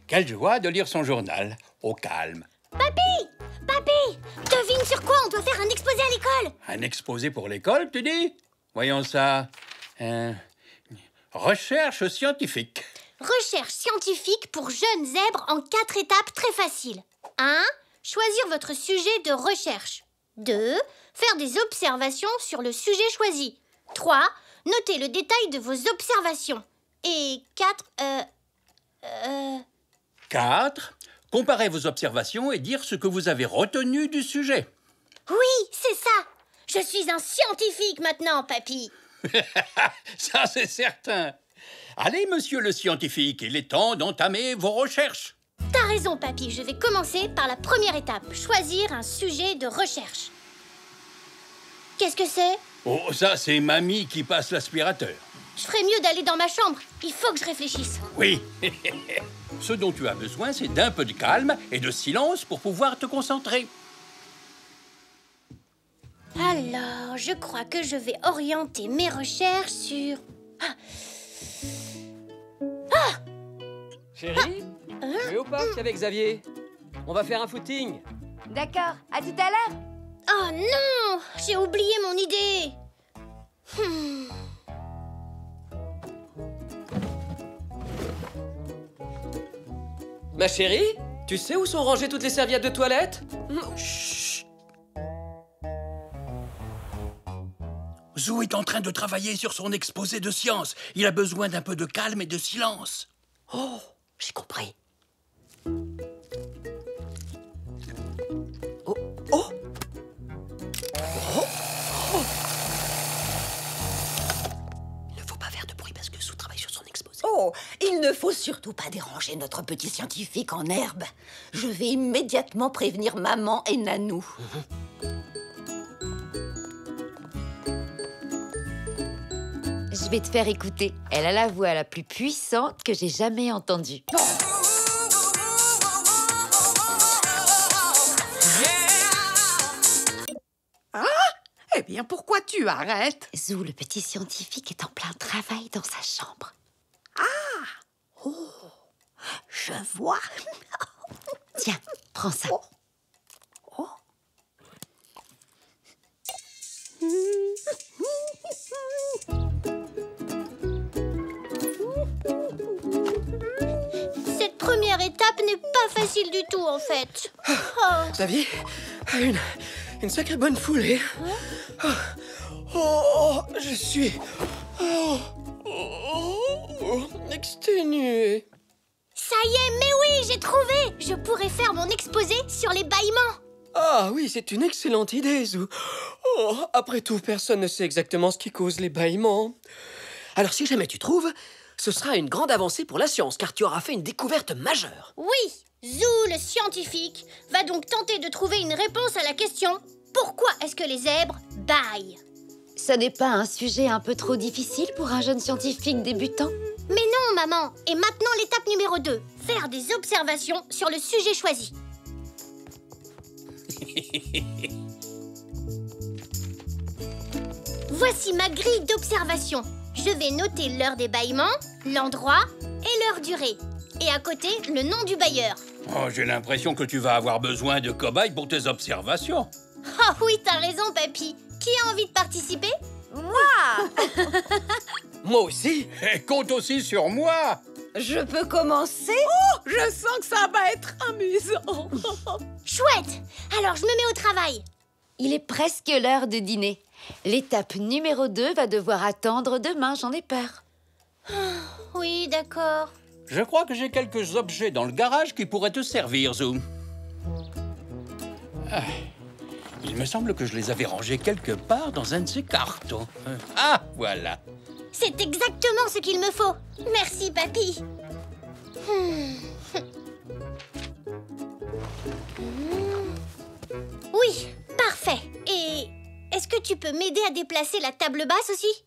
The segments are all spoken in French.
Quelle joie de lire son journal, au calme. Papy! Papy! Devine sur quoi on doit faire un exposé à l'école? Un exposé pour l'école, tu dis? Voyons ça. Recherche scientifique. Recherche scientifique pour jeunes zèbres en 4 étapes très faciles. 1. Choisir votre sujet de recherche. 2. Faire des observations sur le sujet choisi. 3. Noter le détail de vos observations. Et 4. 4. Comparez vos observations et dire ce que vous avez retenu du sujet. Oui, c'est ça. Je suis un scientifique maintenant, papy. Ça, c'est certain. Allez, monsieur le scientifique, il est temps d'entamer vos recherches. T'as raison, papy. Je vais commencer par la première étape. Choisir un sujet de recherche. Qu'est-ce que c'est? Oh, ça, c'est mamie qui passe l'aspirateur. Je ferais mieux d'aller dans ma chambre. Il faut que je réfléchisse. Oui. Ce dont tu as besoin, c'est d'un peu de calme et de silence pour pouvoir te concentrer. Alors, je crois que je vais orienter mes recherches sur... Chérie, je vais au parc avec Xavier. On va faire un footing. D'accord, à tout à l'heure. Oh non! J'ai oublié mon idée. Ma chérie, tu sais où sont rangées toutes les serviettes de toilette? Chut. Zou est en train de travailler sur son exposé de science. Il a besoin d'un peu de calme et de silence. Oh, j'ai compris. Oh, oh, oh, oh. Il ne faut pas faire de bruit parce que Zou travaille sur son exposé. Oh, il ne faut surtout pas déranger notre petit scientifique en herbe. Je vais immédiatement prévenir maman et Nanou. Je vais te faire écouter. Elle a la voix la plus puissante que j'ai jamais entendue. Ah! Eh bien, pourquoi tu arrêtes? Zou, le petit scientifique, est en plein travail dans sa chambre. Oh, je vois. Tiens, prends ça. Oh. Cette première étape n'est pas facile du tout, en fait. Oh. Xavier a une sacrée bonne foulée. Oh, je suis exténué. Ça y est, mais oui, j'ai trouvé! Je pourrais faire mon exposé sur les bâillements. Ah oui, c'est une excellente idée, Zou. Oh, après tout, personne ne sait exactement ce qui cause les bâillements. Alors si jamais tu trouves, ce sera une grande avancée pour la science, car tu auras fait une découverte majeure. Oui, Zou, le scientifique, va donc tenter de trouver une réponse à la question « Pourquoi est-ce que les zèbres bâillent ?» Ça n'est pas un sujet un peu trop difficile pour un jeune scientifique débutant? Mais non, maman. Et maintenant, l'étape numéro 2. Faire des observations sur le sujet choisi. Voici ma grille d'observation. Je vais noter l'heure des bâillements, l'endroit et leur durée. Et à côté, le nom du bailleur. Oh, j'ai l'impression que tu vas avoir besoin de cobayes pour tes observations. Oh oui, t'as raison, papy. Qui a envie de participer? Moi aussi. Et compte aussi sur moi. Je peux commencer? Oh, je sens que ça va être amusant. Chouette! Alors, je me mets au travail. Il est presque l'heure de dîner. L'étape numéro 2 va devoir attendre demain, j'en ai peur. Oui, d'accord. Je crois que j'ai quelques objets dans le garage qui pourraient te servir, Zou. Ah, il me semble que je les avais rangés quelque part dans un de ces cartons. Ah, voilà. C'est exactement ce qu'il me faut. Merci, papy. Oui, parfait. Et est-ce que tu peux m'aider à déplacer la table basse aussi?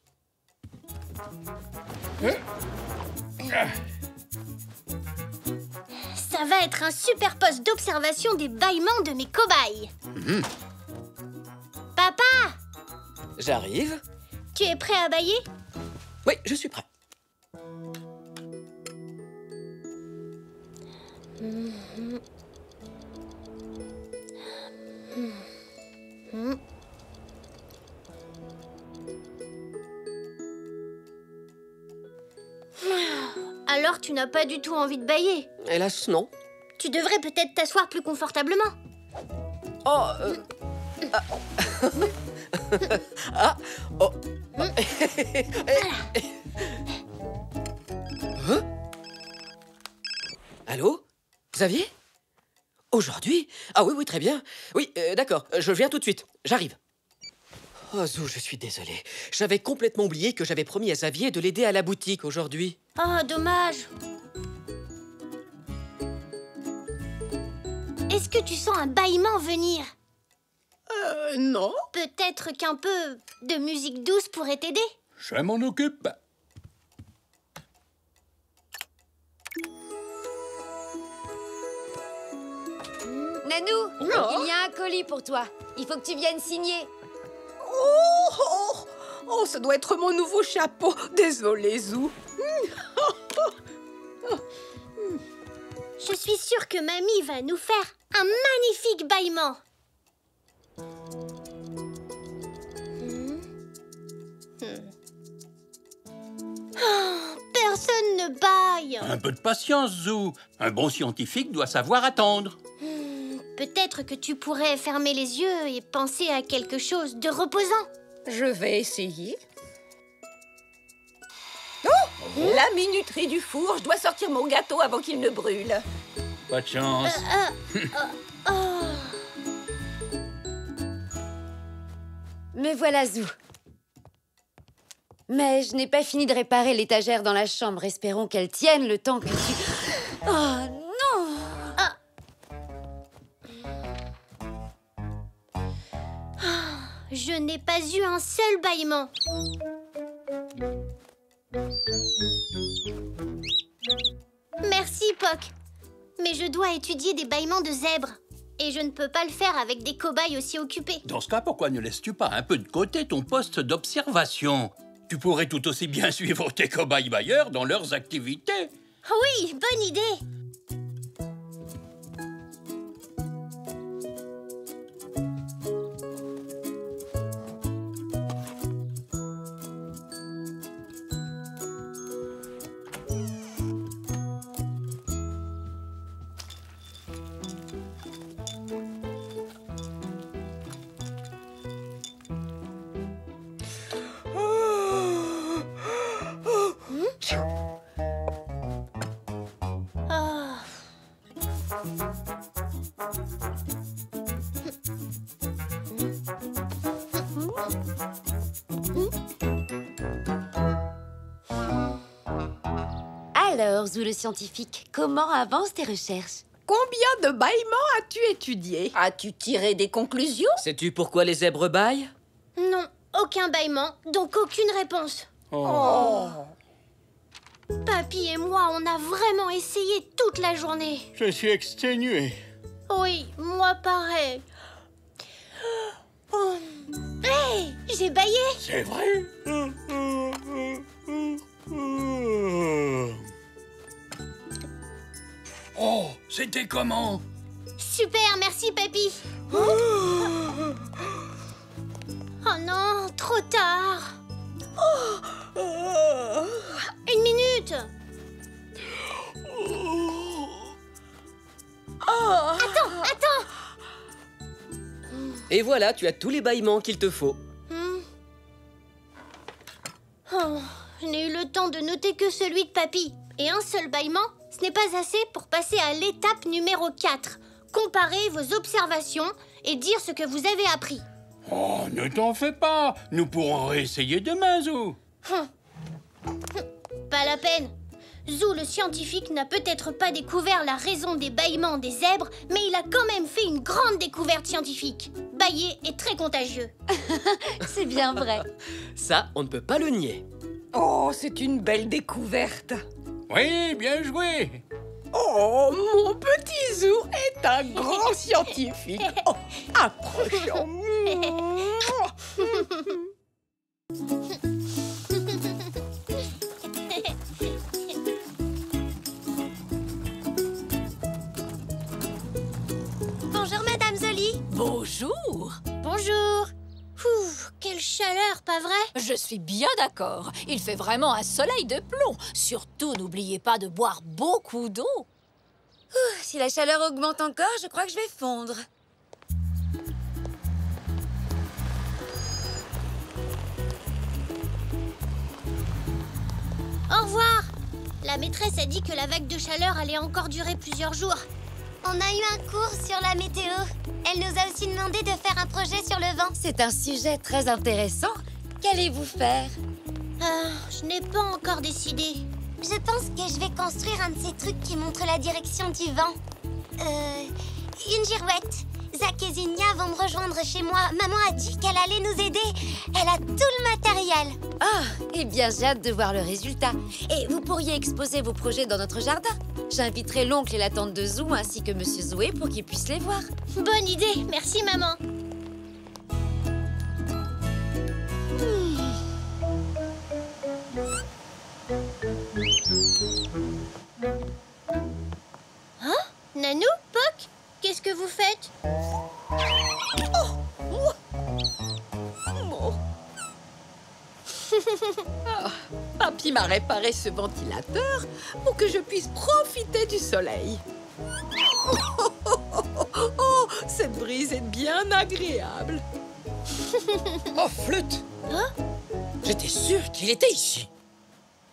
Ça va être un super poste d'observation des bâillements de mes cobayes. Papa, J'arrive. tu es prêt à bâiller? Oui, je suis prêt. Alors tu n'as pas du tout envie de bâiller. Hélas, non. Tu devrais peut-être t'asseoir plus confortablement. Oh, ah, oh. Hein? Allô? Xavier? Aujourd'hui? Ah oui, très bien. Oui, d'accord, je viens tout de suite. J'arrive. Oh, Zou, je suis désolé. J'avais complètement oublié que j'avais promis à Xavier de l'aider à la boutique aujourd'hui. Oh, dommage. Est-ce que tu sens un bâillement venir? Non. Peut-être qu'un peu de musique douce pourrait t'aider? Je m'en occupe. Nanou, il y a un colis pour toi. Il faut que tu viennes signer. Oh, ça doit être mon nouveau chapeau. Désolée, Zou. Je suis sûre que mamie va nous faire un magnifique bâillement. Personne ne bâille. Un peu de patience, Zou. Un bon scientifique doit savoir attendre. Peut-être que tu pourrais fermer les yeux et penser à quelque chose de reposant. Je vais essayer. La minuterie du four, je dois sortir mon gâteau avant qu'il ne brûle. Pas de chance. Me voilà, Zou. Mais je n'ai pas fini de réparer l'étagère dans la chambre. Espérons qu'elle tienne le temps que tu... Oh non! Je n'ai pas eu un seul bâillement. Merci, Poc. Mais je dois étudier des bâillements de zèbres. Et je ne peux pas le faire avec des cobayes aussi occupés. Dans ce cas, pourquoi ne laisses-tu pas un peu de côté ton poste d'observation? Tu pourrais tout aussi bien suivre tes cobayes bailleurs dans leurs activités. Oui, bonne idée. Alors, Zou le scientifique, comment avancent tes recherches? Combien de bâillements as-tu étudié? As-tu tiré des conclusions? Sais-tu pourquoi les zèbres bâillent? Non, aucun bâillement, donc aucune réponse. Papy et moi, on a vraiment essayé toute la journée. Je suis exténué. Oui, moi pareil. Oh. Hey, j'ai bâillé. C'est vrai? Oh, c'était comment? Super, merci papy. Oh non, trop tard. Une minute. Attends. Et voilà, tu as tous les bâillements qu'il te faut. Oh, je n'ai eu le temps de noter que celui de papy. Et un seul bâillement, ce n'est pas assez pour passer à l'étape numéro 4. Comparer vos observations et dire ce que vous avez appris. Oh, ne t'en fais pas. Nous pourrons réessayer demain, Zou. Pas la peine. Zou, le scientifique, n'a peut-être pas découvert la raison des bâillements des zèbres, mais il a quand même fait une grande découverte scientifique. Bâiller est très contagieux. C'est bien vrai. Ça, on ne peut pas le nier. Oh, c'est une belle découverte. Oui, bien joué. Oh, mon petit Zou est un grand scientifique. Oh, approchons. Bonjour. Bonjour. Ouh, quelle chaleur, pas vrai? Je suis bien d'accord. Il fait vraiment un soleil de plomb. Surtout, n'oubliez pas de boire beaucoup d'eau. Si la chaleur augmente encore, je crois que je vais fondre. Au revoir. La maîtresse a dit que la vague de chaleur allait encore durer plusieurs jours. On a eu un cours sur la météo. Elle nous a aussi demandé de faire un projet sur le vent. C'est un sujet très intéressant. Qu'allez-vous faire? Je n'ai pas encore décidé. Je pense que je vais construire un de ces trucs qui montrent la direction du vent. Une girouette. Zach et Zinnia vont me rejoindre chez moi. Maman a dit qu'elle allait nous aider. Elle a tout le matériel. Ah, eh bien, j'ai hâte de voir le résultat. Et vous pourriez exposer vos projets dans notre jardin. J'inviterai l'oncle et la tante de Zou ainsi que Monsieur Zoué pour qu'ils puissent les voir. Bonne idée, merci maman. Hein? Nanou, Poc, qu'est-ce que vous faites? Papy m'a réparé ce ventilateur pour que je puisse profiter du soleil. Oh, cette brise est bien agréable. Oh, Flûte! Hein? J'étais sûr qu'il était ici.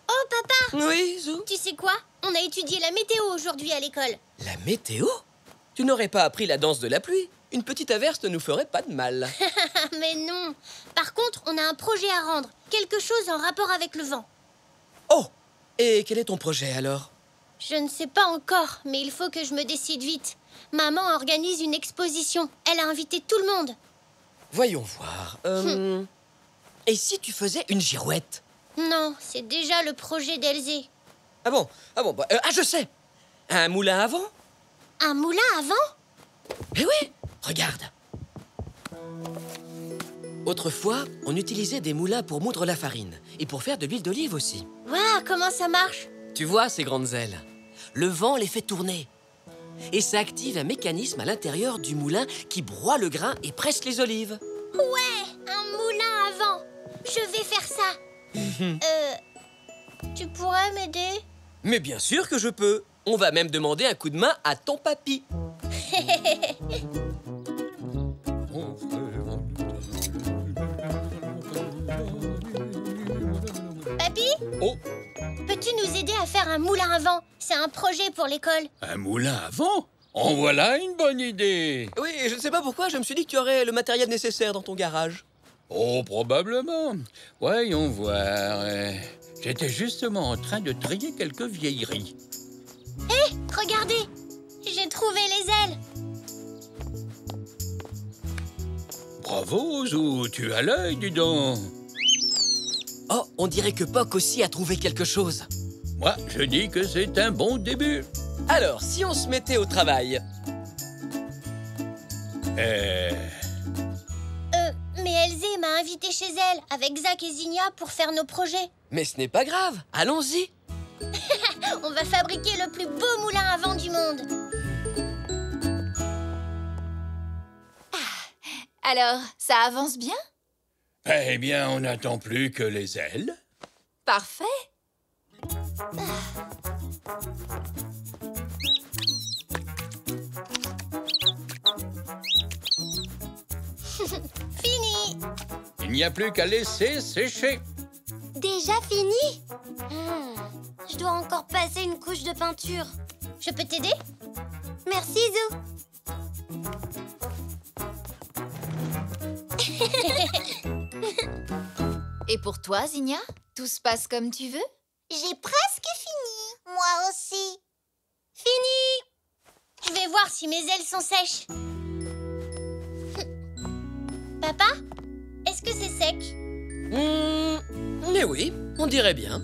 Oh papa, Oui, Zou? tu sais quoi? On a étudié la météo aujourd'hui à l'école. La météo? Tu n'aurais pas appris la danse de la pluie? Une petite averse ne nous ferait pas de mal. Mais non. Par contre, on a un projet à rendre. Quelque chose en rapport avec le vent. Oh! Et quel est ton projet alors? Je ne sais pas encore, mais il faut que je me décide vite. Maman organise une exposition. Elle a invité tout le monde. Voyons voir. Et si tu faisais une girouette? Non, c'est déjà le projet d'Elzé. Ah bon? Je sais! Un moulin à vent? Un moulin à vent? Eh oui! Regarde! Autrefois, on utilisait des moulins pour moudre la farine et pour faire de l'huile d'olive aussi. Waouh, comment ça marche? Tu vois ces grandes ailes? Le vent les fait tourner. Et ça active un mécanisme à l'intérieur du moulin qui broie le grain et presse les olives. Ouais, un moulin à vent. Je vais faire ça. Tu pourrais m'aider? Mais bien sûr que je peux. On va même demander un coup de main à ton papy. Papy? Oh, Peux-tu nous aider à faire un moulin à vent? C'est un projet pour l'école. un moulin à vent? En voilà une bonne idée. Oui, je ne sais pas pourquoi, je me suis dit que tu aurais le matériel nécessaire dans ton garage. Oh, probablement. Voyons voir. J'étais justement en train de trier quelques vieilleries. Regardez, j'ai trouvé les ailes. Bravo, Zou, tu as l'œil, dis donc. Oh, on dirait que Poc aussi a trouvé quelque chose. Moi, je dis que c'est un bon début. Alors, si on se mettait au travail? Mais Elzé m'a invité chez elle avec Zach et Zinnia pour faire nos projets. Mais ce n'est pas grave, allons-y. On va fabriquer le plus beau moulin à vent du monde. Alors, ça avance bien? Eh bien, on n'attend plus que les ailes. Parfait. Fini. Il n'y a plus qu'à laisser sécher. Déjà fini? Je dois encore passer une couche de peinture. Je peux t'aider? Merci, Zou. Et pour toi, Zinnia? Tout se passe comme tu veux? J'ai presque fini. Moi aussi. Fini. Je vais voir si mes ailes sont sèches. Papa, est-ce que c'est sec? Mais oui, on dirait bien.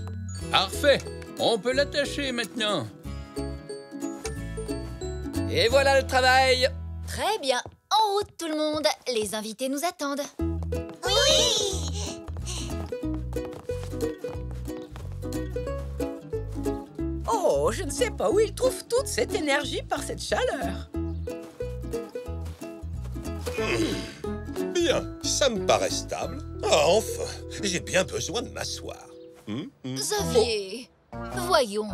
Parfait. On peut l'attacher maintenant. Et voilà le travail. Très bien. En route, tout le monde. Les invités nous attendent. Oui. Oh, je ne sais pas où il trouve toute cette énergie par cette chaleur. Bien, ça me paraît stable. Ah, enfin, j'ai bien besoin de m'asseoir. Xavier, voyons.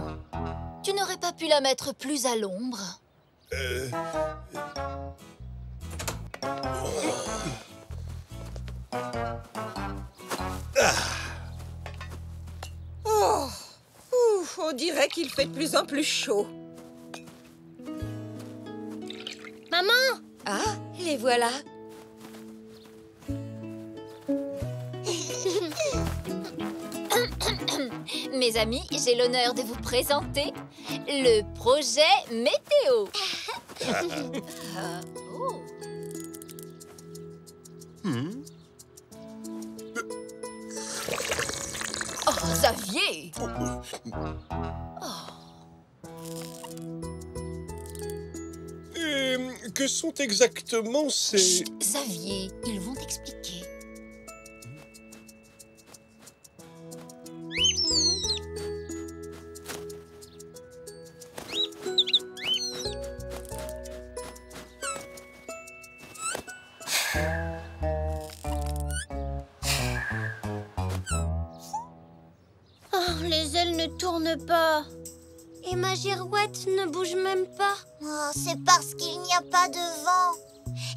Tu n'aurais pas pu la mettre plus à l'ombre? Oh, ouf, on dirait qu'il fait de plus en plus chaud. Maman! Ah, les voilà. Mes amis, j'ai l'honneur de vous présenter le projet météo. Oh. Oh, Xavier! Et que sont exactement ces... Chut, Xavier, ils vont t'expliquer. Oh, les ailes ne tournent pas. Et ma girouette ne bouge même pas. Oh, c'est parce qu'il n'y a pas de vent.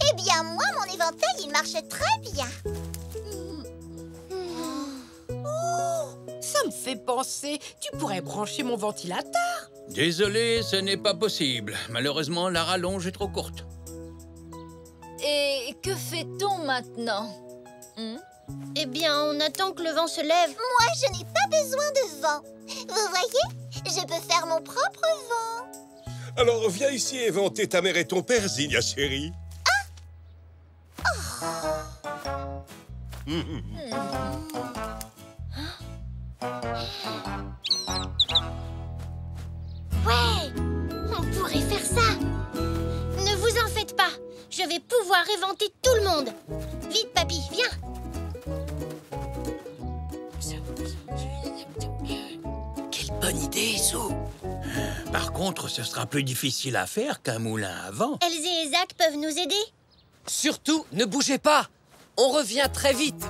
Eh bien, moi, mon éventail, il marche très bien. Ça me fait penser, tu pourrais brancher mon ventilateur. Désolé, ce n'est pas possible. Malheureusement, la rallonge est trop courte. Et que fait-on maintenant? Eh bien, on attend que le vent se lève. Moi, je n'ai pas besoin de vent. Vous voyez, je peux faire mon propre vent. Alors, viens ici éventer ta mère et ton père, Zinnia chérie. Ouais, on pourrait faire ça. Ne vous en faites pas. Je vais pouvoir éventer tout le monde. Vite, papy, viens. Quelle bonne idée, Zou. Par contre, ce sera plus difficile à faire qu'un moulin à vent. Elsie et Zach peuvent nous aider. Surtout, ne bougez pas. On revient très vite.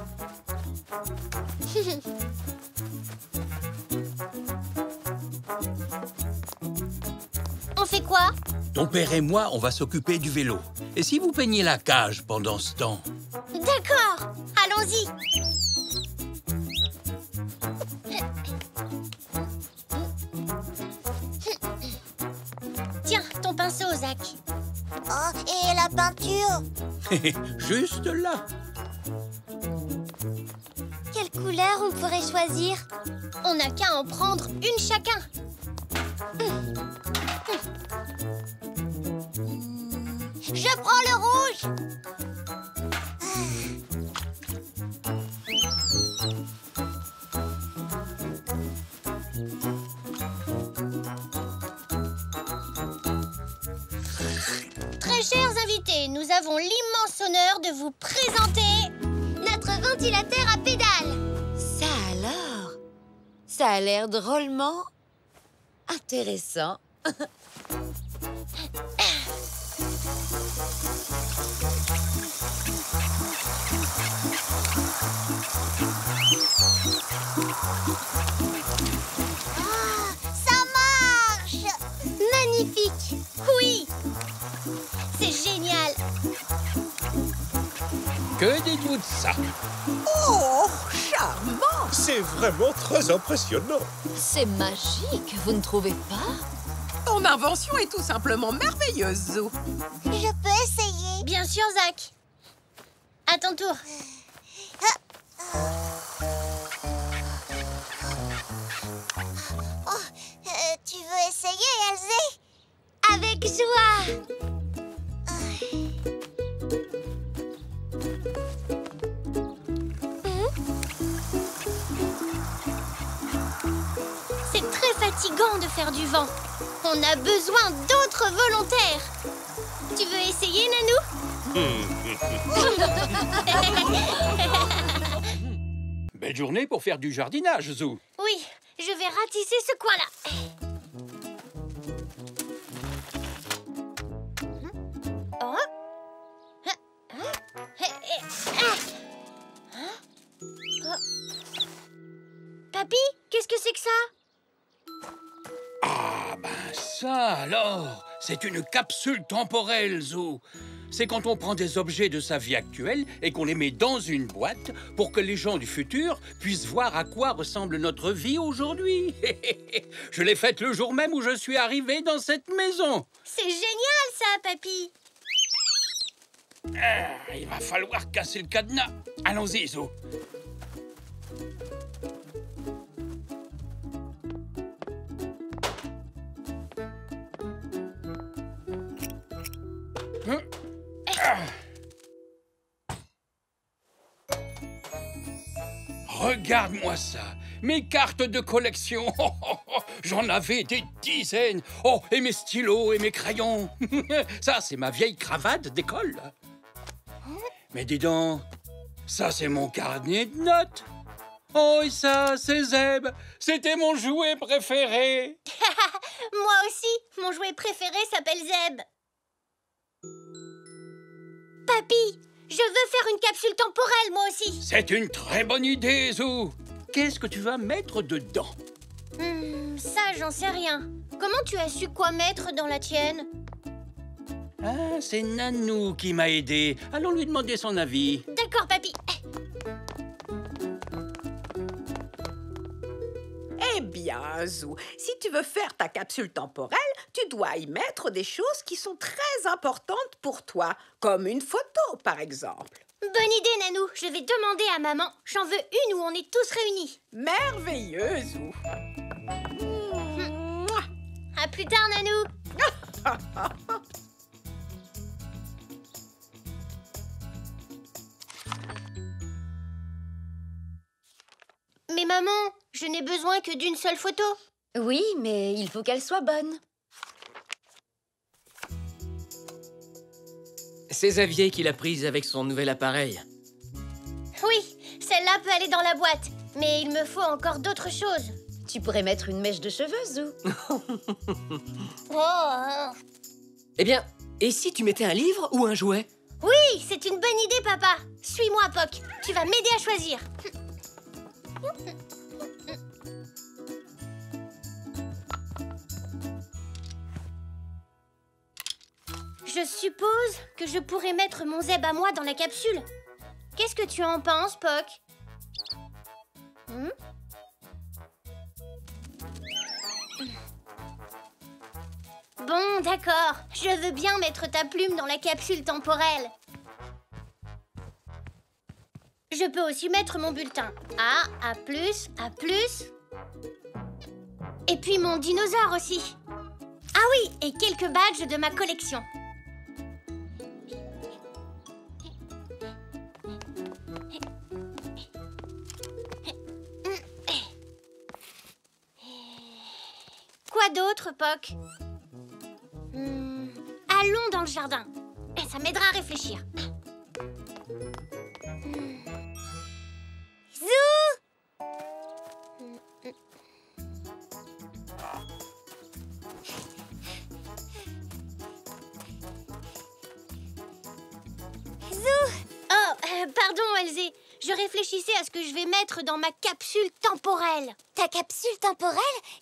On fait quoi? Ton père et moi, on va s'occuper du vélo. Et si vous peignez la cage pendant ce temps? D'accord, allons-y. Tiens, ton pinceau, Zach. Oh, et la peinture? Juste là. Quelle couleur on pourrait choisir? On n'a qu'à en prendre une chacun. Je prends le rouge. Très chers invités, nous avons l'immense honneur de vous présenter Notre ventilateur à pédales. Ça alors? Ça a l'air drôlement intéressant. Ça marche. magnifique. Oui, c'est génial. Que dites-vous de ça? Oh, charmant! C'est vraiment très impressionnant. C'est magique, vous ne trouvez pas? Ton invention est tout simplement merveilleuse, Zou. Je peux essayer. Bien sûr, Zach. À ton tour. Oh, tu veux essayer, Elsie? Avec joie. C'est très fatigant de faire du vent. On a besoin d'autres volontaires. Tu veux essayer, Nanou? Belle journée pour faire du jardinage, Zou. Oui, je vais ratisser ce coin-là. Oh. que ça? Ah, ben ça alors, c'est une capsule temporelle, Zou. C'est quand on prend des objets de sa vie actuelle et qu'on les met dans une boîte pour que les gens du futur puissent voir à quoi ressemble notre vie aujourd'hui. Je l'ai faite le jour même où je suis arrivé dans cette maison. C'est génial, ça, papy. Ah, il va falloir casser le cadenas. Allons-y, Zou. Regarde-moi ça, mes cartes de collection. J'en avais des dizaines. Oh, et mes stylos et mes crayons. Ça, c'est ma vieille cravate d'école. Mais dis donc, ça, c'est mon carnet de notes. Oh, et ça, c'est Zeb. C'était mon jouet préféré. Moi aussi, mon jouet préféré s'appelle Zeb. Papy, je veux faire une capsule temporelle, moi aussi. C'est une très bonne idée, Zou. Qu'est-ce que tu vas mettre dedans? Ça, j'en sais rien. Comment tu as su quoi mettre dans la tienne? Ah, c'est Nanou qui m'a aidé. Allons lui demander son avis. D'accord, papy. Eh bien, Zou, si tu veux faire ta capsule temporelle, tu dois y mettre des choses qui sont très importantes pour toi, comme une photo, par exemple. Bonne idée, Nanou. Je vais demander à maman. J'en veux une où on est tous réunis. Merveilleux, Zou. À plus tard, Nanou. Mais maman, je n'ai besoin que d'une seule photo. Oui, mais il faut qu'elle soit bonne. C'est Xavier qui l'a prise avec son nouvel appareil. Oui, celle-là peut aller dans la boîte. Mais il me faut encore d'autres choses. Tu pourrais mettre une mèche de cheveux, Zou. Oh. Eh bien, et si tu mettais un livre ou un jouet? Oui, c'est une bonne idée, papa. Suis-moi, Poc. Tu vas m'aider à choisir. Je suppose que je pourrais mettre mon Zeb à moi dans la capsule. Qu'est-ce que tu en penses, Poc? Bon, d'accord. Je veux bien mettre ta plume dans la capsule temporelle. Je peux aussi mettre mon bulletin. A, A+, A+. Et puis mon dinosaure aussi. Ah oui, et quelques badges de ma collection. Quoi d'autre, Poc? Allons dans le jardin. Ça m'aidera à réfléchir. Zou! Pardon, Elzé. Je réfléchissais à ce que je vais mettre dans ma capsule temporelle. Ta capsule temporelle?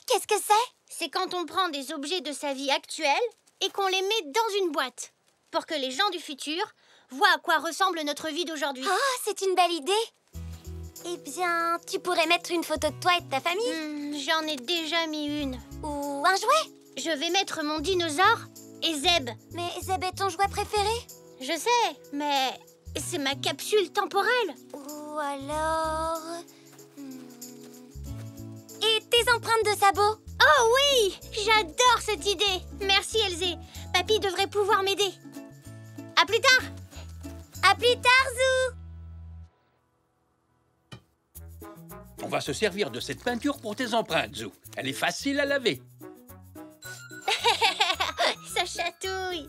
Qu'est-ce que c'est? C'est quand on prend des objets de sa vie actuelle et qu'on les met dans une boîte pour que les gens du futur voient à quoi ressemble notre vie d'aujourd'hui. Oh, c'est une belle idée. Eh bien, tu pourrais mettre une photo de toi et de ta famille. J'en ai déjà mis une. Ou un jouet. Je vais mettre mon dinosaure et Zeb. Mais Zeb est ton jouet préféré? Je sais, mais c'est ma capsule temporelle. Ou alors... Et tes empreintes de sabots? Oh oui! J'adore cette idée. Merci, Elzé. Papy devrait pouvoir m'aider. À plus tard. À plus tard, Zou. On va se servir de cette peinture pour tes empreintes, Zou. Elle est facile à laver. Ça chatouille.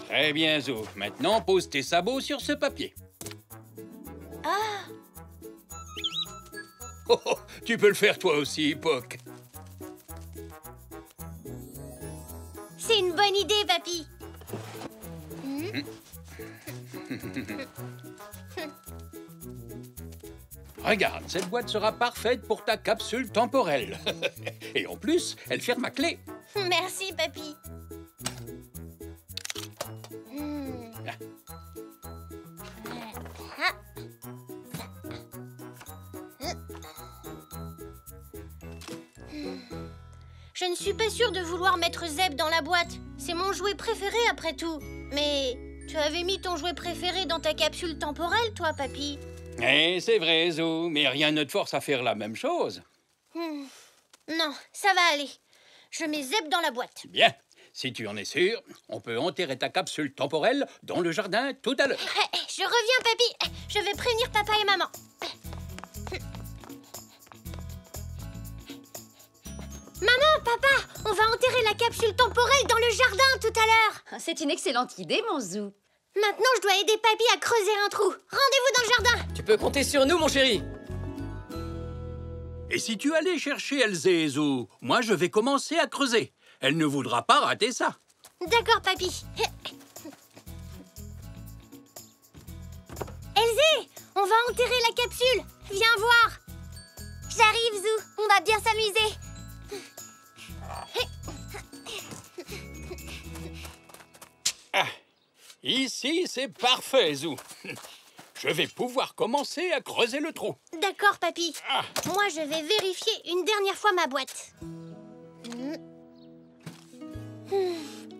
Très bien, Zou. Maintenant, pose tes sabots sur ce papier. Ah! Oh, oh, tu peux le faire toi aussi, Poc. C'est une bonne idée, papy. Regarde, cette boîte sera parfaite pour ta capsule temporelle. Et en plus, elle ferme à clé. Merci, papy. Je ne suis pas sûre de vouloir mettre Zeb dans la boîte. C'est mon jouet préféré après tout. Mais tu avais mis ton jouet préféré dans ta capsule temporelle, toi, papy. Eh, c'est vrai, Zou, mais rien ne te force à faire la même chose. Non, ça va aller. Je mets Zeb dans la boîte. Bien, si tu en es sûr, on peut enterrer ta capsule temporelle dans le jardin tout à l'heure. Je reviens, papy. Je vais prévenir papa et maman. Maman, papa, on va enterrer la capsule temporelle dans le jardin tout à l'heure. C'est une excellente idée, mon Zou. Maintenant, je dois aider papy à creuser un trou. Rendez-vous dans le jardin. Tu peux compter sur nous, mon chéri. Et si tu allais chercher Elzé, Zou, moi je vais commencer à creuser. Elle ne voudra pas rater ça. D'accord, papy. Elzé, on va enterrer la capsule. Viens voir. J'arrive, Zou. On va bien s'amuser. Ah, ici, c'est parfait, Zou. Je vais pouvoir commencer à creuser le trou. D'accord, papy. Moi, je vais vérifier une dernière fois ma boîte.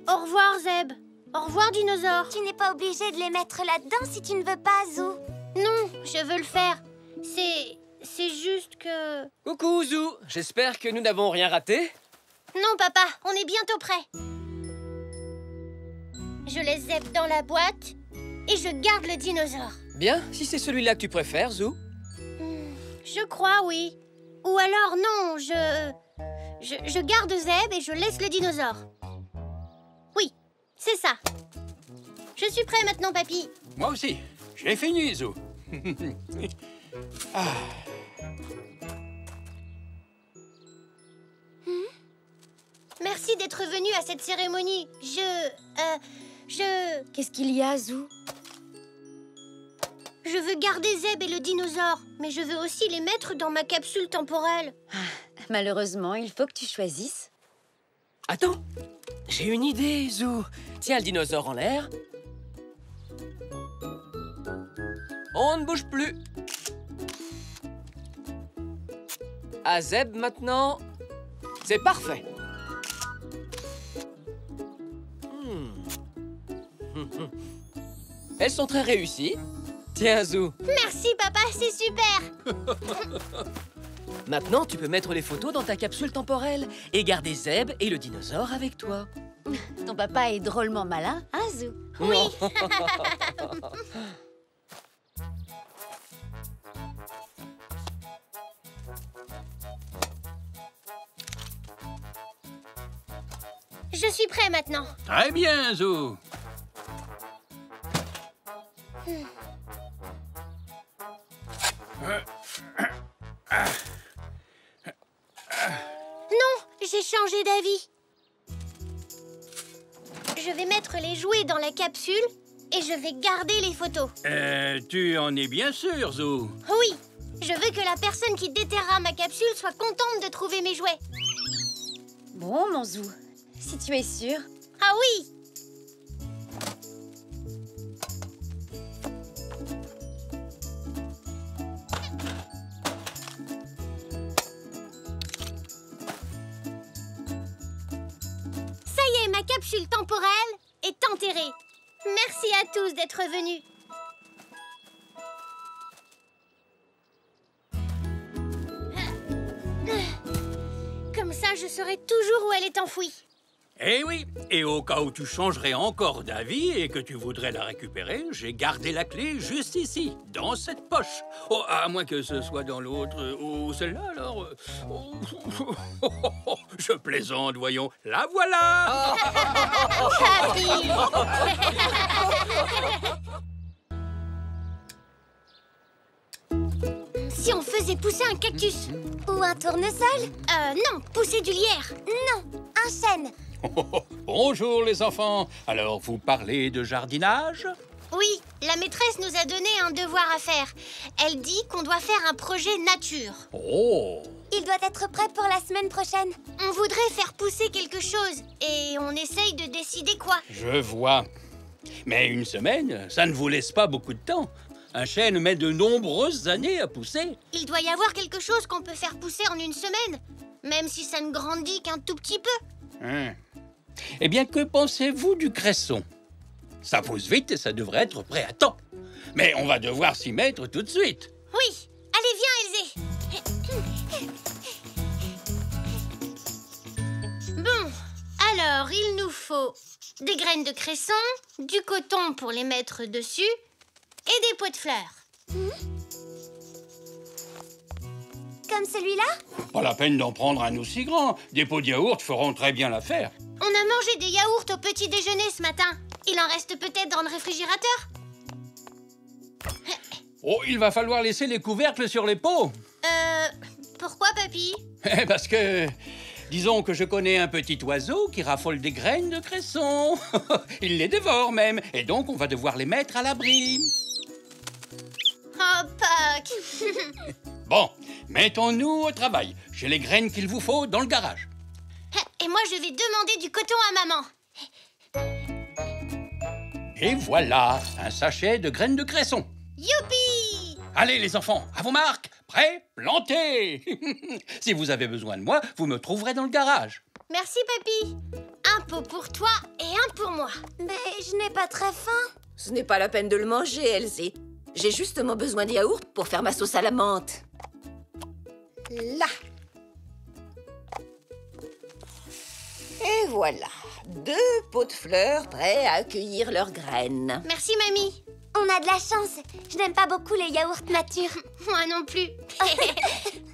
Au revoir, Zeb. Au revoir, dinosaure. Tu n'es pas obligé de les mettre là-dedans si tu ne veux pas, Zou. Non, je veux le faire. C'est juste que... Coucou, Zou. J'espère que nous n'avons rien raté. Non, papa, on est bientôt prêt. Je laisse Zeb dans la boîte et je garde le dinosaure. Bien, si c'est celui-là que tu préfères, Zou. Je crois, oui. Ou alors, non, je garde Zeb et je laisse le dinosaure. Oui, c'est ça. Je suis prêt maintenant, papy. Moi aussi. J'ai fini, Zou. Merci d'être venu à cette cérémonie. Qu'est-ce qu'il y a, Zou? Je veux garder Zeb et le dinosaure, mais je veux aussi les mettre dans ma capsule temporelle. Malheureusement, il faut que tu choisisses. Attends, j'ai une idée, Zou. Tiens le dinosaure en l'air. On ne bouge plus. À Zeb maintenant. C'est parfait. Elles sont très réussies. Tiens, Zou. Merci, papa, c'est super. Maintenant, tu peux mettre les photos dans ta capsule temporelle et garder Zeb et le dinosaure avec toi. Ton papa est drôlement malin, hein, Zou? Oui. Je suis prêt maintenant. Très bien, Zou. Non, j'ai changé d'avis. Je vais mettre les jouets dans la capsule et je vais garder les photos. Tu en es bien sûr, Zou? Oui, je veux que la personne qui déterrera ma capsule soit contente de trouver mes jouets. Bon, mon Zou, si tu es sûr. Ah oui! Ça y est, ma capsule temporelle est enterrée. Merci à tous d'être venus. Comme ça, je saurai toujours où elle est enfouie. Eh oui, et au cas où tu changerais encore d'avis et que tu voudrais la récupérer, j'ai gardé la clé juste ici, dans cette poche. Oh, à moins que ce soit dans l'autre ou celle-là, alors... Je plaisante, voyons. La voilà! Si on faisait pousser un cactus? Ou un tournesol? Non, pousser du lierre. Non, un chêne. Bonjour les enfants. Alors, vous parlez de jardinage? Oui, la maîtresse nous a donné un devoir à faire. Elle dit qu'on doit faire un projet nature. Oh! Il doit être prêt pour la semaine prochaine. On voudrait faire pousser quelque chose et on essaye de décider quoi. Je vois. Mais une semaine, ça ne vous laisse pas beaucoup de temps. Un chêne met de nombreuses années à pousser. Il doit y avoir quelque chose qu'on peut faire pousser en une semaine, même si ça ne grandit qu'un tout petit peu. Eh bien, que pensez-vous du cresson? Ça pousse vite et ça devrait être prêt à temps. Mais on va devoir s'y mettre tout de suite. Oui, allez, viens, Elzé. Bon, alors il nous faut des graines de cresson, du coton pour les mettre dessus et des pots de fleurs. Comme celui-là? Pas la peine d'en prendre un aussi grand. Des pots de yaourt feront très bien l'affaire. On a mangé des yaourts au petit déjeuner ce matin. Il en reste peut-être dans le réfrigérateur. Oh, il va falloir laisser les couvercles sur les pots. Pourquoi, papy? Parce que... Disons que je connais un petit oiseau qui raffole des graines de cresson. Il les dévore même. Et donc, on va devoir les mettre à l'abri. Oh, Pâques. Bon, mettons-nous au travail. J'ai les graines qu'il vous faut dans le garage. Et moi, je vais demander du coton à maman. Et voilà, un sachet de graines de cresson. Youpi! Allez, les enfants, à vos marques. Prêts, plantez. Si vous avez besoin de moi, vous me trouverez dans le garage. Merci, papy. Un pot pour toi et un pour moi. Mais je n'ai pas très faim. Ce n'est pas la peine de le manger, Elsie. J'ai justement besoin de yaourt pour faire ma sauce à la menthe. Là. Et voilà, 2 pots de fleurs prêts à accueillir leurs graines. Merci, mamie. On a de la chance. Je n'aime pas beaucoup les yaourts nature. Moi non plus.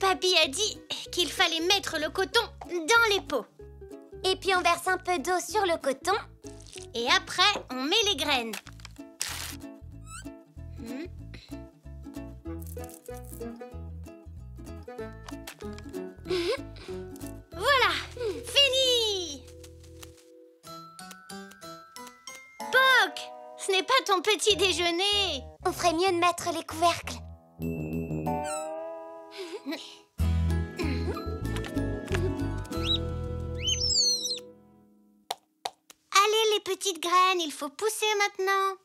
Papy a dit qu'il fallait mettre le coton dans les pots. Et puis on verse un peu d'eau sur le coton. Et après, on met les graines. Voilà, fini. Poc, ce n'est pas ton petit déjeuner. On ferait mieux de mettre les couvercles. Allez, les petites graines, il faut pousser maintenant.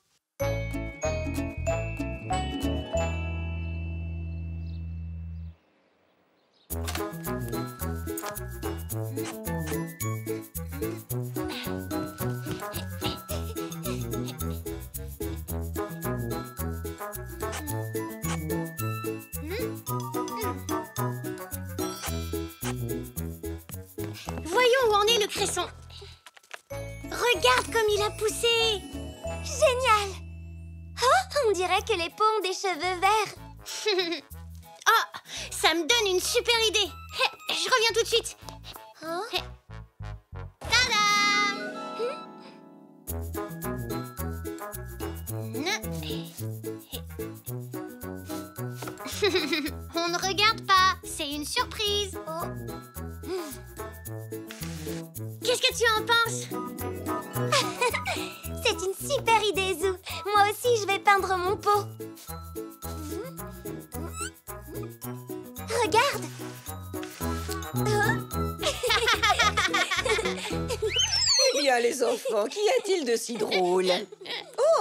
Voyons où en est le cresson. Regarde comme il a poussé. Génial! Oh, on dirait que les pots ont des cheveux verts. Oh, ça me donne une super idée. Je reviens tout de suite. On ne regarde pas, c'est une surprise. Qu'est-ce que tu en penses? C'est une super idée, Zou. Moi aussi, je vais peindre mon pot. Regarde. Eh bien, les enfants, qu'y a-t-il de si drôle?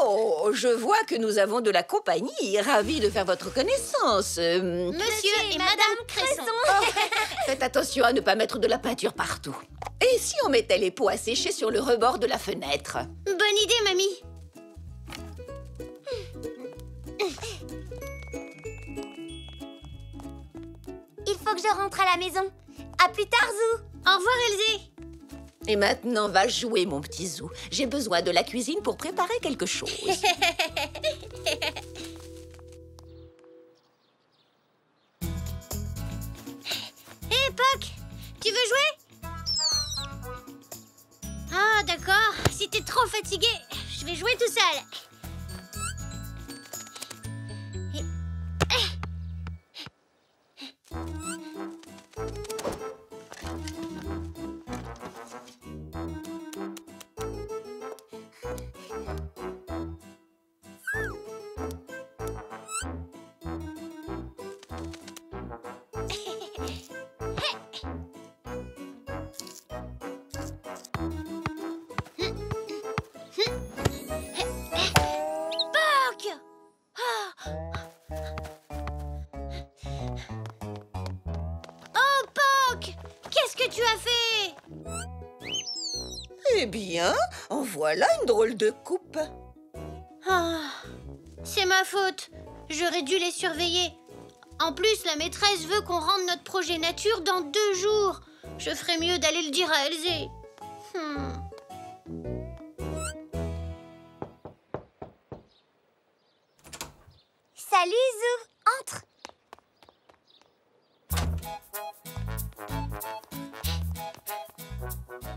Oh, je vois que nous avons de la compagnie. Ravi de faire votre connaissance. Monsieur et Madame Cresson. Faites attention à ne pas mettre de la peinture partout. Et si on mettait les pots à sécher sur le rebord de la fenêtre? Bonne idée, mamie. Il faut que je rentre à la maison. À plus tard, Zou. Au revoir, Elzé. Et maintenant, va jouer, mon petit Zou. J'ai besoin de la cuisine pour préparer quelque chose. Hé, Poc, tu veux jouer? Ah, d'accord. Si t'es trop fatigué, je vais jouer tout seul. que tu as fait? Eh bien, en voilà une drôle de coupe. Ah, c'est ma faute. J'aurais dû les surveiller. En plus, la maîtresse veut qu'on rende notre projet nature dans 2 jours. Je ferais mieux d'aller le dire à Elzé. Salut, Zou. Entre.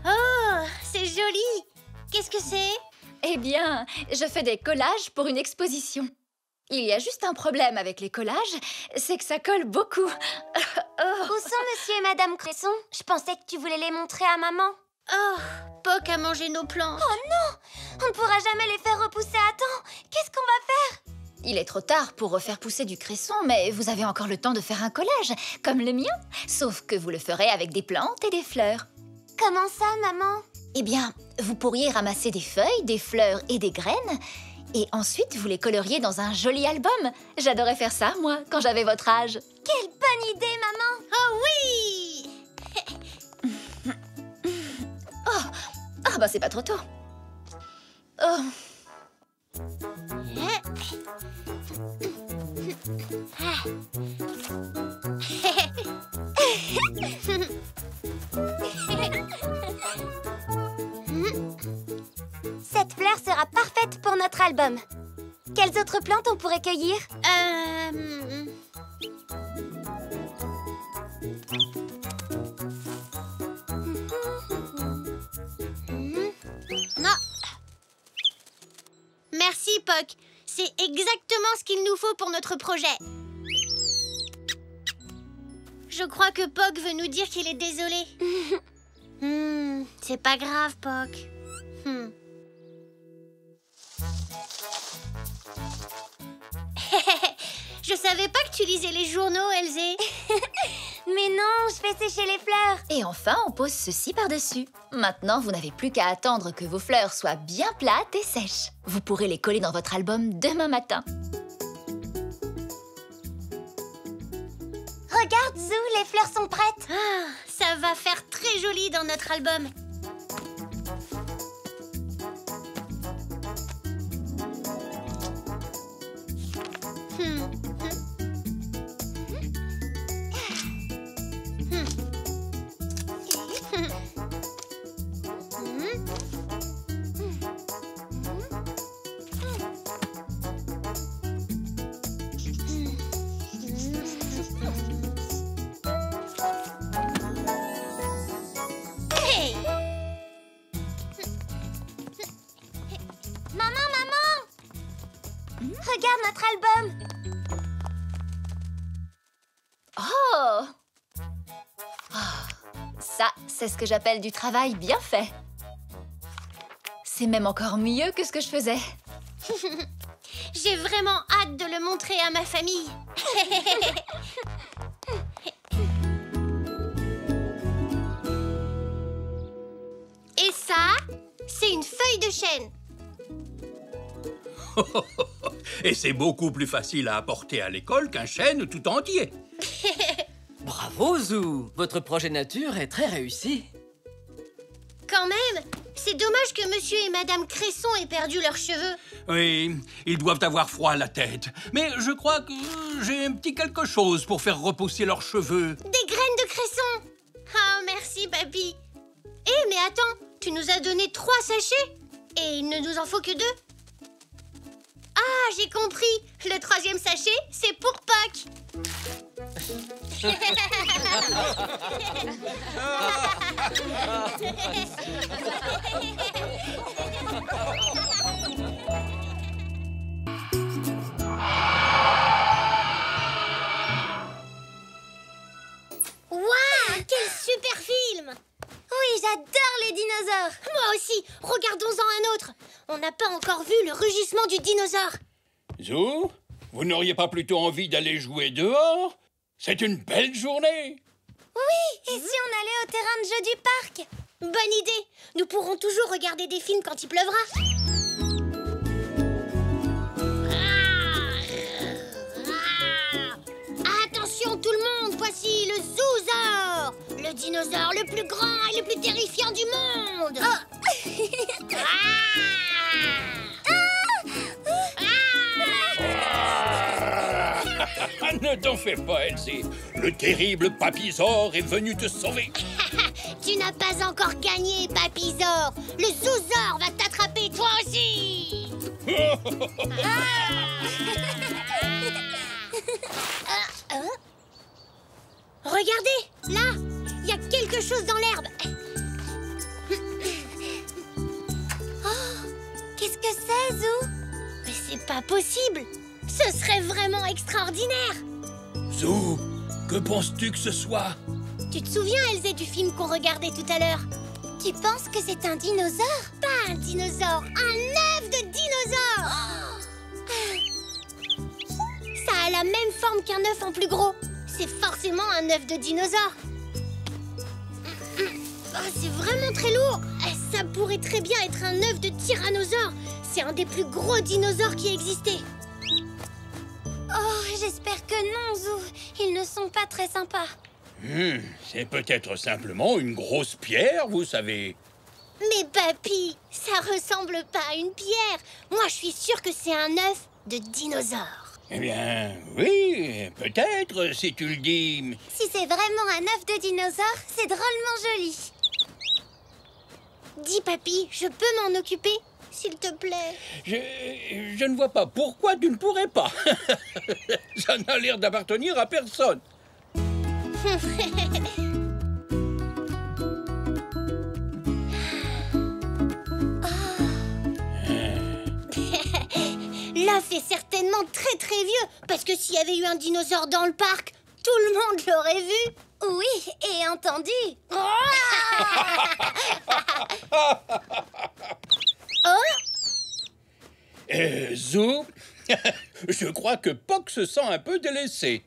Oh, c'est joli. Qu'est-ce que c'est? Eh bien, je fais des collages pour une exposition. Il y a juste un problème avec les collages, c'est que ça colle beaucoup. Où sont monsieur et madame Cresson? Je pensais que tu voulais les montrer à maman. Oh, Poc a mangé nos plantes. Oh non! On ne pourra jamais les faire repousser à temps. Qu'est-ce qu'on va faire? Il est trop tard pour refaire pousser du cresson, mais vous avez encore le temps de faire un collage, comme le mien. Sauf que vous le ferez avec des plantes et des fleurs. Comment ça, maman? Eh bien, vous pourriez ramasser des feuilles, des fleurs et des graines, et ensuite vous les coloriez dans un joli album. J'adorais faire ça, moi, quand j'avais votre âge. Quelle bonne idée, maman! Oh oui! Ah bah c'est pas trop tôt. Oh. Cette fleur sera parfaite pour notre album. Quelles autres plantes on pourrait cueillir? Non. Merci, Poc. C'est exactement ce qu'il nous faut pour notre projet. Je crois que Poc veut nous dire qu'il est désolé. C'est pas grave, Poc. Je savais pas que tu lisais les journaux, Elzé. Mais non, je fais sécher les fleurs. Et enfin, on pose ceci par-dessus. Maintenant, vous n'avez plus qu'à attendre que vos fleurs soient bien plates et sèches. Vous pourrez les coller dans votre album demain matin. Regarde, Zou, les fleurs sont prêtes. Ah, ça va faire très joli dans notre album. Regarde notre album. Oh! Ça, c'est ce que j'appelle du travail bien fait. C'est même encore mieux que ce que je faisais. J'ai vraiment hâte de le montrer à ma famille. Et ça, c'est une feuille de chêne. Et c'est beaucoup plus facile à apporter à l'école qu'un chêne tout entier. Bravo, Zou. Votre projet nature est très réussi. Quand même, c'est dommage que monsieur et madame Cresson aient perdu leurs cheveux. Oui, ils doivent avoir froid à la tête. Mais je crois que j'ai un petit quelque chose pour faire repousser leurs cheveux. Des graines de cresson. Oh, merci, papy. Eh, mais attends, tu nous as donné 3 sachets et il ne nous en faut que 2. Ah, j'ai compris. Le 3e sachet, c'est pour Pâques. Waouh, quel super film! Oui, j'adore les dinosaures. Moi aussi, regardons-en un autre. On n'a pas encore vu le rugissement du dinosaure. Zou, vous n'auriez pas plutôt envie d'aller jouer dehors? C'est une belle journée. Oui, et si on allait au terrain de jeu du parc? Bonne idée. Nous pourrons toujours regarder des films quand il pleuvra. Attention tout le monde, voici le Zouzor, le dinosaure le plus grand et le plus terrifiant du monde. Ne t'en fais pas, Elsie. Le terrible Papizor est venu te sauver. Tu n'as pas encore gagné, Papizor. Le Zouzor va t'attraper toi aussi. Regardez, là, il y a quelque chose dans l'herbe. Qu'est-ce que c'est, Zou? Mais c'est pas possible. Ce serait vraiment extraordinaire. Zou, que penses-tu que ce soit? Tu te souviens, Elsie, du film qu'on regardait tout à l'heure? Tu penses que c'est un dinosaure? Pas un dinosaure, un œuf de dinosaure. Ça a la même forme qu'un œuf en plus gros. C'est forcément un œuf de dinosaure. Oh, c'est vraiment très lourd. Ça pourrait très bien être un œuf de tyrannosaure. C'est un des plus gros dinosaures qui existait. Oh, j'espère que non, Zou. Ils ne sont pas très sympas. C'est peut-être simplement une grosse pierre, vous savez. Mais papy, ça ressemble pas à une pierre. Moi, je suis sûre que c'est un œuf de dinosaure. Eh bien, oui, peut-être, si tu le dis. Si c'est vraiment un œuf de dinosaure, c'est drôlement joli. Dis, papy, je peux m'en occuper, s'il te plaît? Je ne vois pas pourquoi tu ne pourrais pas. Ça n'a l'air d'appartenir à personne. L'œuf est certainement très très vieux, parce que s'il y avait eu un dinosaure dans le parc, tout le monde l'aurait vu. Oui, et entendu. Zou, je crois que Poc se sent un peu délaissé.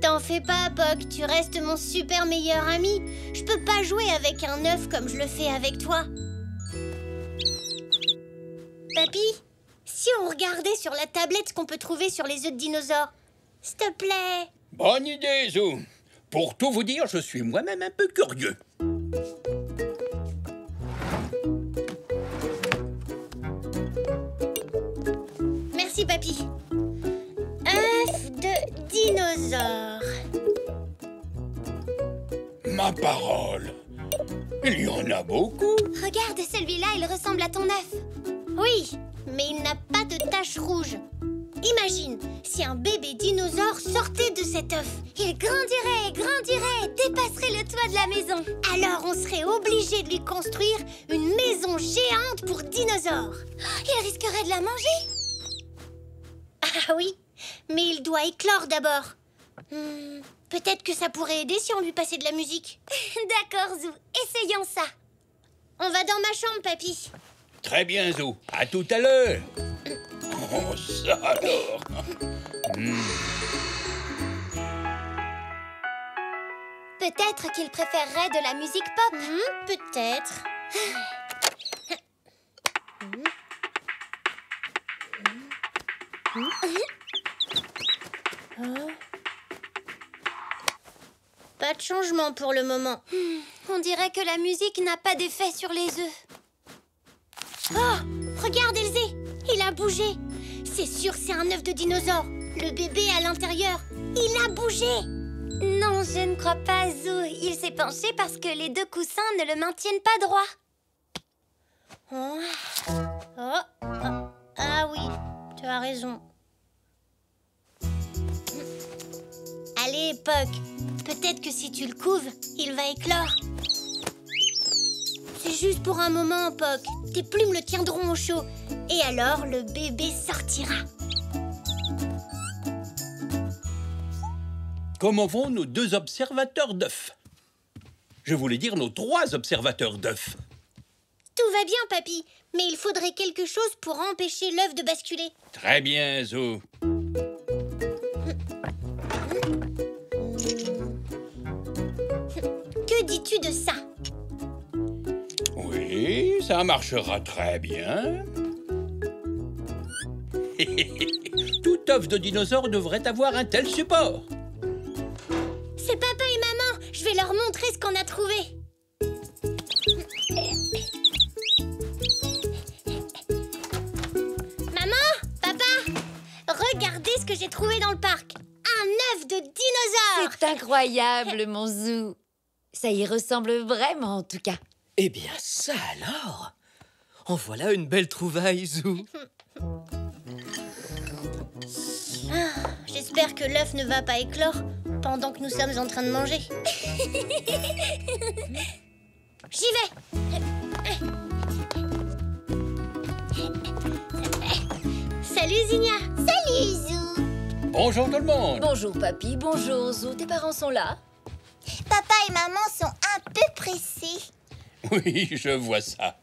T'en fais pas, Poc, tu restes mon super meilleur ami. Je peux pas jouer avec un œuf comme je le fais avec toi. Papy, si on regardait sur la tablette ce qu'on peut trouver sur les œufs de dinosaures, s'il te plaît. Bonne idée, Zou. Pour tout vous dire, je suis moi-même un peu curieux. Merci, papy. Œuf de dinosaure. Ma parole, il y en a beaucoup. Regarde, celui-là, il ressemble à ton œuf. Oui, mais il n'a pas de tache rouge. Imagine, si un bébé dinosaure sortait de cet œuf. Il grandirait, grandirait, dépasserait le toit de la maison. Alors on serait obligé de lui construire une maison géante pour dinosaures. Il risquerait de la manger. Ah oui, mais il doit éclore d'abord. Peut-être que ça pourrait aider si on lui passait de la musique. D'accord, Zou, essayons ça. On va dans ma chambre, papy. Très bien, Zou. À tout à l'heure. Oh, ça alors. Peut-être qu'il préférerait de la musique pop. Peut-être. Pas de changement pour le moment. On dirait que la musique n'a pas d'effet sur les œufs. Oh, regarde, Elsie, il a bougé. C'est sûr, c'est un œuf de dinosaure. Le bébé à l'intérieur, il a bougé. Non, je ne crois pas, Zou. Il s'est penché parce que les deux coussins ne le maintiennent pas droit. Ah oui, tu as raison. Allez, Poc, peut-être que si tu le couves, il va éclore. C'est juste pour un moment, Poc. Tes plumes le tiendront au chaud. Et alors, le bébé sortira. Comment vont nos 2 observateurs d'œufs? Je voulais dire nos 3 observateurs d'œufs. Tout va bien, papy. Mais il faudrait quelque chose pour empêcher l'œuf de basculer. Très bien, Zou. Que dis-tu de ça? Oui, ça marchera très bien. Tout œuf de dinosaure devrait avoir un tel support. C'est papa et maman. Je vais leur montrer ce qu'on a trouvé. Maman, papa, regardez ce que j'ai trouvé dans le parc. Un œuf de dinosaure. C'est incroyable, mon Zou. Ça y ressemble vraiment, en tout cas. Eh bien, ça alors! En voilà une belle trouvaille, Zou. J'espère que l'œuf ne va pas éclore pendant que nous sommes en train de manger. J'y vais. Salut Zinnia. Salut, Zou. Bonjour tout le monde. Bonjour, papy. Bonjour, Zou. Tes parents sont là? Papa et maman sont un peu pressés. Oui, je vois ça.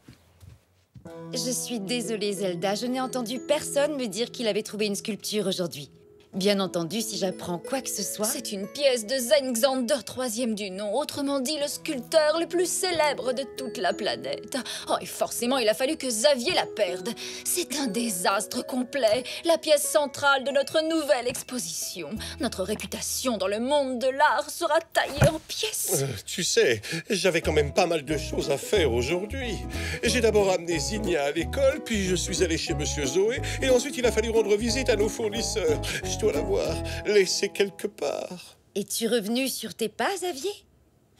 Je suis désolée, Zelda. Je n'ai entendu personne me dire qu'il avait trouvé une sculpture aujourd'hui. Bien entendu, si j'apprends quoi que ce soit... C'est une pièce de Zengxander, 3e du nom, autrement dit le sculpteur le plus célèbre de toute la planète. Oh, et forcément, il a fallu que Xavier la perde. C'est un désastre complet, la pièce centrale de notre nouvelle exposition. Notre réputation dans le monde de l'art sera taillée en pièces. Tu sais, j'avais quand même pas mal de choses à faire aujourd'hui. J'ai d'abord amené Zinnia à l'école, puis je suis allé chez Monsieur Zoé, et ensuite il a fallu rendre visite à nos fournisseurs. Je dois l'avoir laissé quelque part. Es-tu revenu sur tes pas, Xavier?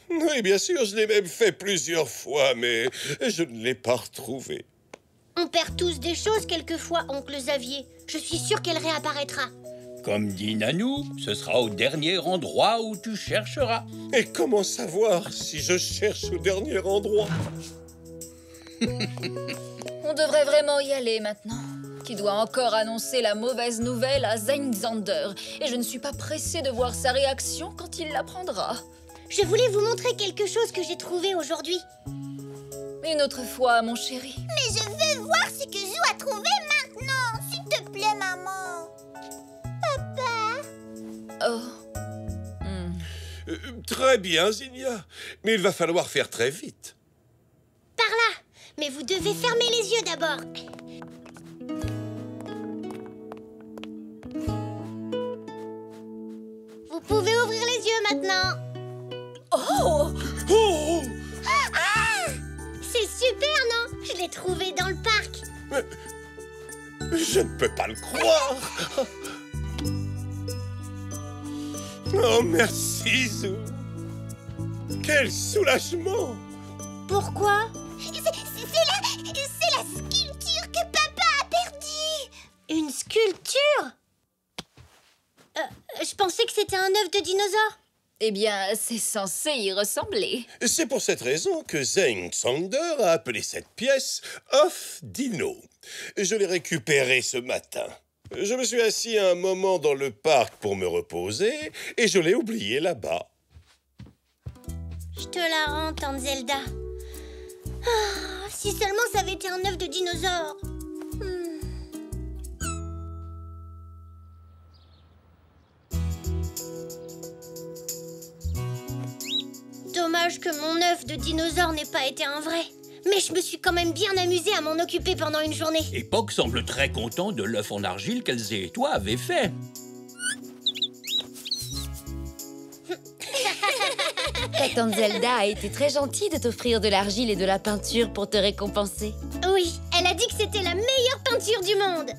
Oui, bien sûr, je l'ai même fait plusieurs fois, mais je ne l'ai pas retrouvé. On perd tous des choses quelquefois, oncle Xavier. Je suis sûre qu'elle réapparaîtra. Comme dit Nanou, ce sera au dernier endroit où tu chercheras. Et comment savoir si je cherche au dernier endroit? On devrait vraiment y aller maintenant. Qui doit encore annoncer la mauvaise nouvelle à Zengxander. Et je ne suis pas pressée de voir sa réaction quand il l'apprendra. Je voulais vous montrer quelque chose que j'ai trouvé aujourd'hui. Une autre fois, mon chéri. Mais je veux voir ce que Zou a trouvé maintenant. S'il te plaît, maman. Papa. Oh. Très bien, Zinnia. Mais il va falloir faire très vite. Par là. Mais vous devez fermer les yeux d'abord. Vous pouvez ouvrir les yeux maintenant. Oh! Oh! C'est super, non? Je l'ai trouvé dans le parc. Mais je ne peux pas le croire. Oh, merci, Zou. Quel soulagement. Pourquoi? C'est la sculpture que papa a perdue. Une sculpture? Je pensais que c'était un œuf de dinosaure. Eh bien, c'est censé y ressembler. C'est pour cette raison que Zengxander a appelé cette pièce œuf dino. Je l'ai récupéré ce matin. Je me suis assis un moment dans le parc pour me reposer et je l'ai oublié là-bas. Je te la rends, tante Zelda. Ah, si seulement ça avait été un œuf de dinosaure. Dommage que mon œuf de dinosaure n'ait pas été un vrai. Mais je me suis quand même bien amusée à m'en occuper pendant une journée. Et Pog semble très content de l'œuf en argile qu'Elzé et toi avez fait. Ta tante Zelda a été très gentille de t'offrir de l'argile et de la peinture pour te récompenser. Oui, elle a dit que c'était la meilleure peinture du monde.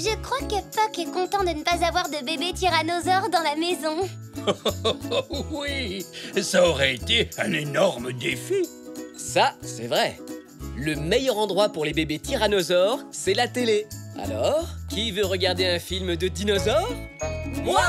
Je crois que Puck est content de ne pas avoir de bébé tyrannosaure dans la maison. Oui, ça aurait été un énorme défi. Ça, c'est vrai. Le meilleur endroit pour les bébés tyrannosaures, c'est la télé. Alors, qui veut regarder un film de dinosaures? Moi!